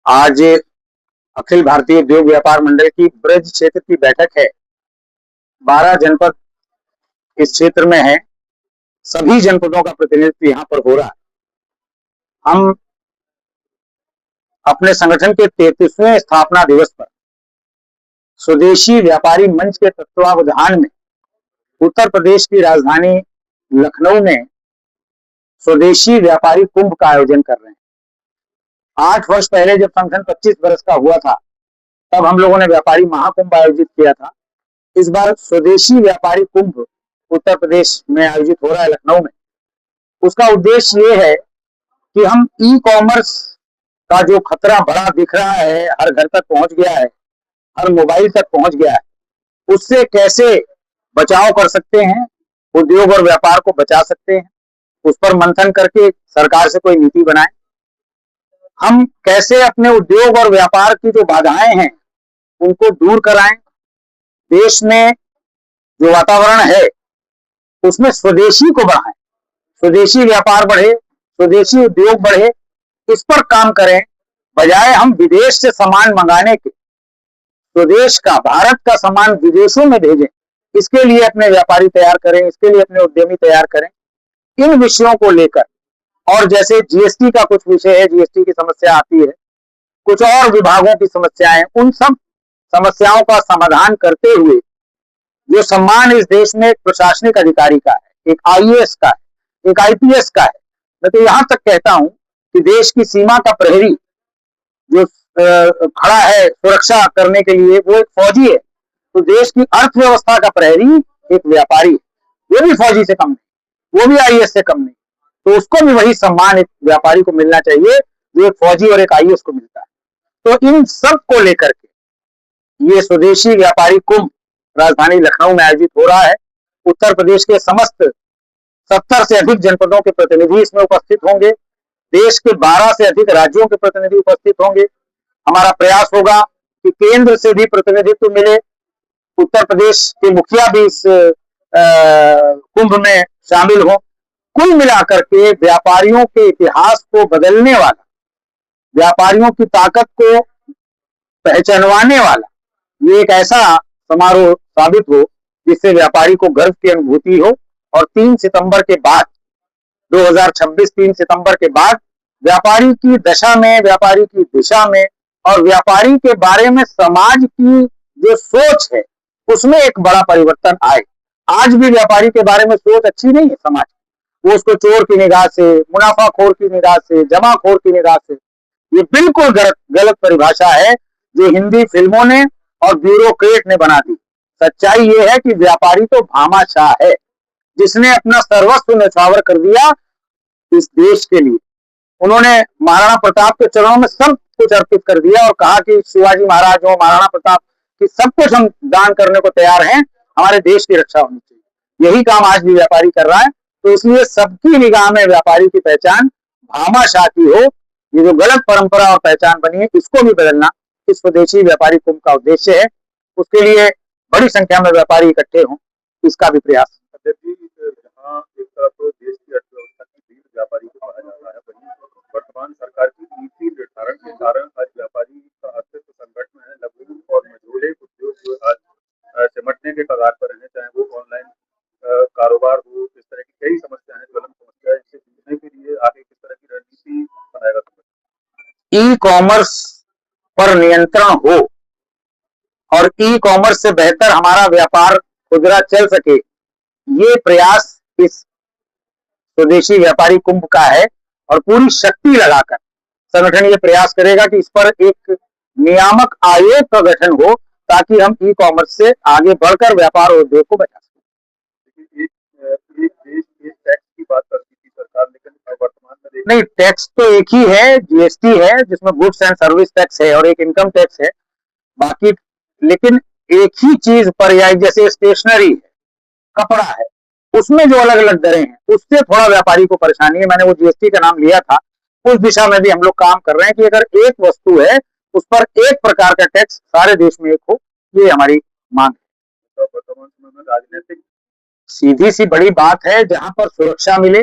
आज अखिल भारतीय उद्योग व्यापार मंडल की ब्रज क्षेत्र की बैठक है। 12 जनपद इस क्षेत्र में है। सभी जनपदों का प्रतिनिधित्व यहाँ पर हो रहा है। हम अपने संगठन के 33वें स्थापना दिवस पर स्वदेशी व्यापारी मंच के तत्वावधान में उत्तर प्रदेश की राजधानी लखनऊ में स्वदेशी व्यापारी कुंभ का आयोजन कर रहे हैं। 8 वर्ष पहले जब संगठन 25 वर्ष का हुआ था, तब हम लोगों ने व्यापारी महाकुंभ आयोजित किया था। इस बार स्वदेशी व्यापारी कुंभ उत्तर प्रदेश में आयोजित हो रहा है, लखनऊ में। उसका उद्देश्य ये है कि हम ई कॉमर्स का जो खतरा बड़ा दिख रहा है, हर घर तक पहुंच गया है, हर मोबाइल तक पहुंच गया है, उससे कैसे बचाव कर सकते हैं, उद्योग और व्यापार को बचा सकते हैं, उस पर मंथन करके सरकार से कोई नीति बनाए। हम कैसे अपने उद्योग और व्यापार की जो बाधाएं हैं उनको दूर कराएं। देश में जो वातावरण है उसमें स्वदेशी को बढ़ाएं, स्वदेशी व्यापार बढ़े, स्वदेशी उद्योग बढ़े, इस पर काम करें। बजाय हम विदेश से सामान मंगाने के, स्वदेश का, भारत का सामान विदेशों में भेजें, इसके लिए अपने व्यापारी तैयार करें, इसके लिए अपने उद्यमी तैयार करें। इन विषयों को लेकर, और जैसे जीएसटी का कुछ विषय है, जीएसटी की समस्या आती है, कुछ और विभागों की समस्याएं, उन सब समस्याओं का समाधान करते हुए जो सम्मान इस देश में एक प्रशासनिक अधिकारी का है, एक आईएएस का है, एक आईपीएस का है। मैं तो यहां तक कहता हूं कि देश की सीमा का प्रहरी जो खड़ा है सुरक्षा करने के लिए, वो एक फौजी है। तो देश की अर्थव्यवस्था का प्रहरी एक व्यापारी है, वो भी फौजी से कम नहीं, वो भी आईएएस से कम नहीं। तो उसको भी वही सम्मान एक व्यापारी को मिलना चाहिए जो एक फौजी और एक आईएएस को मिलता है। तो इन सब को लेकर के ये स्वदेशी व्यापारी कुंभ राजधानी लखनऊ में आयोजित हो रहा है। उत्तर प्रदेश के समस्त 70 से अधिक जनपदों के प्रतिनिधि इसमें उपस्थित होंगे। देश के 12 से अधिक राज्यों के प्रतिनिधि उपस्थित होंगे। हमारा प्रयास होगा कि केंद्र से भी प्रतिनिधित्व मिले, उत्तर प्रदेश के मुखिया भी इस कुंभ में शामिल हो। कुल मिलाकर के व्यापारियों के इतिहास को बदलने वाला, व्यापारियों की ताकत को पहचानवाने वाला ये एक ऐसा समारोह साबित हो जिससे व्यापारी को गर्व की अनुभूति हो। और 3 सितंबर के बाद, 2026 3 सितंबर के बाद व्यापारी की दशा में, व्यापारी की दिशा में और व्यापारी के बारे में समाज की जो सोच है उसमें एक बड़ा परिवर्तन आए। आज भी व्यापारी के बारे में सोच अच्छी नहीं है समाज, वो उसको चोर की निगाह से, मुनाफाखोर की निगाह से, जमाखोर की निगाह से, ये बिल्कुल गलत परिभाषा है जो हिंदी फिल्मों ने और ब्यूरोक्रेट ने बना दी। सच्चाई ये है कि व्यापारी तो भामाशाह है जिसने अपना सर्वस्व न्यौछावर कर दिया इस देश के लिए। उन्होंने महाराणा प्रताप के चरणों में सब कुछ अर्पित कर दिया और कहा कि शिवाजी महाराज हो, महाराणा प्रताप की सब कुछ हम दान करने को तैयार हैं, हमारे देश की रक्षा होनी चाहिए। यही काम आज भी व्यापारी कर रहा है। तो इसलिए सबकी निगाह में व्यापारी की पहचान भामाशाह की हो। ये जो गलत परंपरा और पहचान बनी है, इसको भी बदलना इस स्वदेशी व्यापारी कुंभ का उद्देश्य है। उसके लिए बड़ी संख्या में व्यापारी इकट्ठे हों, इसका भी प्रयास। जहाँ एक तरफ देश की अर्थव्यवस्था की रीढ़ व्यापारी को कहा जाता है, वहीं वर्तमान सरकार की नीति निर्धारण के कारण आज व्यापारी का अस्तित्व संकट में है। लघु और मझोले उद्योग जो आज सिमटने के कगार पर हैं, चाहे वो ऑनलाइन कारोबार हो, इस तरह की कई समस्याएं, ज्वलन समस्याएं, इनसे जूझने के लिए आगे किस तरह की रणनीति बनाएगा संगठन? ई कॉमर्स पर नियंत्रण हो और ई कॉमर्स से बेहतर हमारा व्यापार खुदरा चल सके, ये प्रयास इस स्वदेशी व्यापारी कुंभ का है। और पूरी शक्ति लगाकर संगठन ये प्रयास करेगा कि इस पर एक नियामक आयोग का गठन हो ताकि हम ई कॉमर्स से आगे बढ़कर व्यापार और उद्योग को बचा सकें। एक देश एक टैक्स की बात करती थी सरकार, लेकिन वर्तमान में नहीं, टैक्स तो एक ही है, जीएसटी है, जिसमें गुड्स एंड सर्विस टैक्स है और एक इनकम टैक्स है बाकी। लेकिन एक ही चीज पर, या जैसे स्टेशनरी है, कपड़ा है, उसमें जो अलग अलग दरें हैं उससे थोड़ा व्यापारी को परेशानी है। मैंने वो जीएसटी का नाम लिया था, उस दिशा में भी हम लोग काम कर रहे हैं कि अगर एक वस्तु है उस पर एक प्रकार का टैक्स सारे देश में एक हो, ये हमारी मांग है। तो वर्तमान समय में राजनीतिक सीधी सी बड़ी बात है, जहां पर सुरक्षा मिले,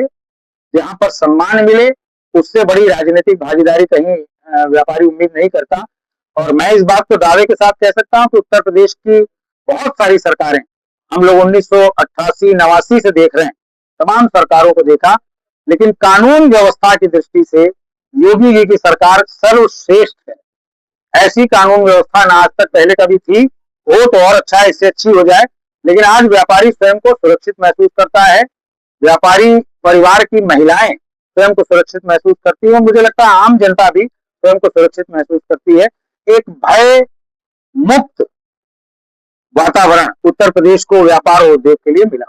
जहां पर सम्मान मिले, उससे बड़ी राजनीतिक भागीदारी कहीं व्यापारी उम्मीद नहीं करता। और मैं इस बात को दावे के साथ कह सकता हूं कि उत्तर प्रदेश की बहुत सारी सरकारें, हम लोग 1988-89 से देख रहे हैं, तमाम सरकारों को देखा, लेकिन कानून व्यवस्था की दृष्टि से योगी जी की सरकार सर्वश्रेष्ठ है। ऐसी कानून व्यवस्था ना आज तक पहले कभी थी, हो तो और अच्छा है, इससे अच्छी हो जाए। लेकिन आज व्यापारी स्वयं को सुरक्षित महसूस करता है, व्यापारी परिवार की महिलाएं स्वयं को सुरक्षित महसूस करती है, मुझे लगता है आम जनता भी स्वयं को सुरक्षित महसूस करती है। एक भय मुक्त वातावरण उत्तर प्रदेश को व्यापार और उद्योग के लिए मिला।